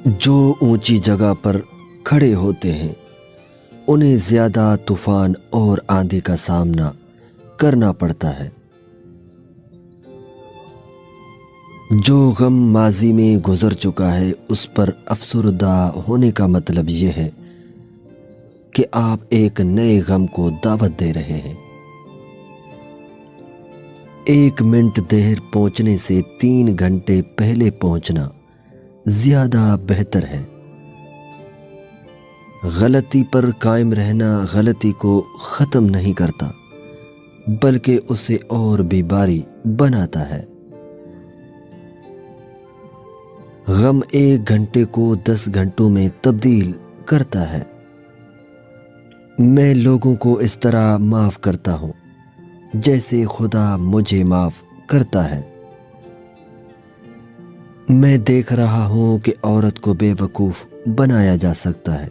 جو اونچی جگہ پر کھڑے ہوتے ہیں انہیں زیادہ طوفان اور آندھی کا سامنا کرنا پڑتا ہے۔ جو غم ماضی میں گزر چکا ہے اس پر افسردہ ہونے کا مطلب یہ ہے کہ آپ ایک نئے غم کو دعوت دے رہے ہیں۔ 1 منٹ دیر پہنچنے سے 3 گھنٹے پہلے پہنچنا زیادہ بہتر ہے۔ غلطی پر قائم رہنا غلطی کو ختم نہیں کرتا بلکہ اسے اور بھی بھاری بناتا ہے۔ غم 1 گھنٹے کو 10 گھنٹوں میں تبدیل کرتا ہے۔ میں لوگوں کو اس طرح معاف کرتا ہوں جیسے خدا مجھے معاف کرتا ہے۔ میں دیکھ رہا ہوں کہ عورت کو بے وقوف بنایا جا سکتا ہے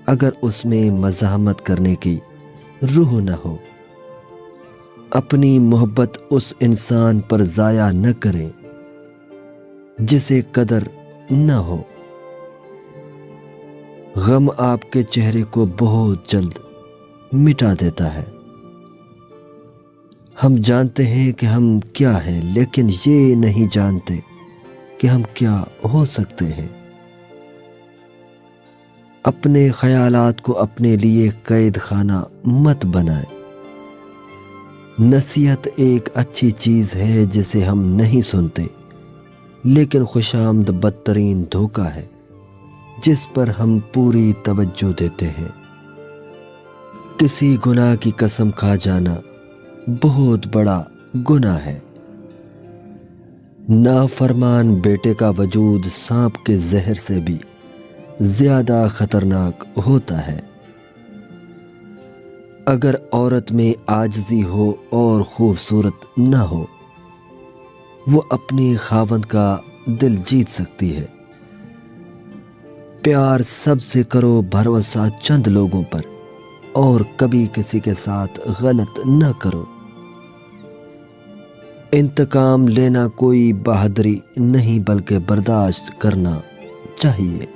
اگر اس میں مزاحمت کرنے کی روح نہ ہو۔ اپنی محبت اس انسان پر ضائع نہ کریں جسے قدر نہ ہو۔ غم آپ کے چہرے کو بہت جلد مٹا دیتا ہے۔ ہم جانتے ہیں کہ ہم کیا ہیں لیکن یہ نہیں جانتے کہ ہم کیا ہو سکتے ہیں۔ اپنے خیالات کو اپنے لیے قید خانہ مت بنائیں۔ نصیحت ایک اچھی چیز ہے جسے ہم نہیں سنتے، لیکن خوشامد بدترین دھوکہ ہے جس پر ہم پوری توجہ دیتے ہیں۔ کسی گناہ کی قسم کھا جانا بہت بڑا گناہ ہے۔ نافرمان بیٹے کا وجود سانپ کے زہر سے بھی زیادہ خطرناک ہوتا ہے۔ اگر عورت میں عاجزی ہو اور خوبصورت نہ ہو وہ اپنی خاوند کا دل جیت سکتی ہے۔ پیار سب سے کرو، بھروسہ چند لوگوں پر اور کبھی کسی کے ساتھ غلط نہ کرو۔ انتقام لینا کوئی بہادری نہیں بلکہ برداشت کرنا چاہیے۔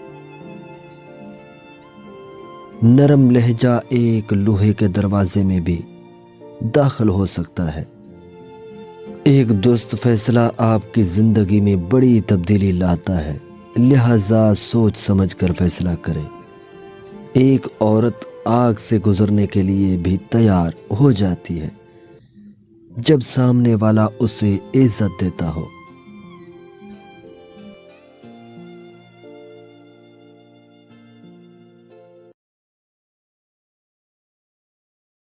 نرم لہجہ ایک لوہے کے دروازے میں بھی داخل ہو سکتا ہے۔ ایک درست فیصلہ آپ کی زندگی میں بڑی تبدیلی لاتا ہے، لہذا سوچ سمجھ کر فیصلہ کریں۔ ایک عورت آگ سے گزرنے کے لیے بھی تیار ہو جاتی ہے جب سامنے والا اسے عزت دیتا ہو۔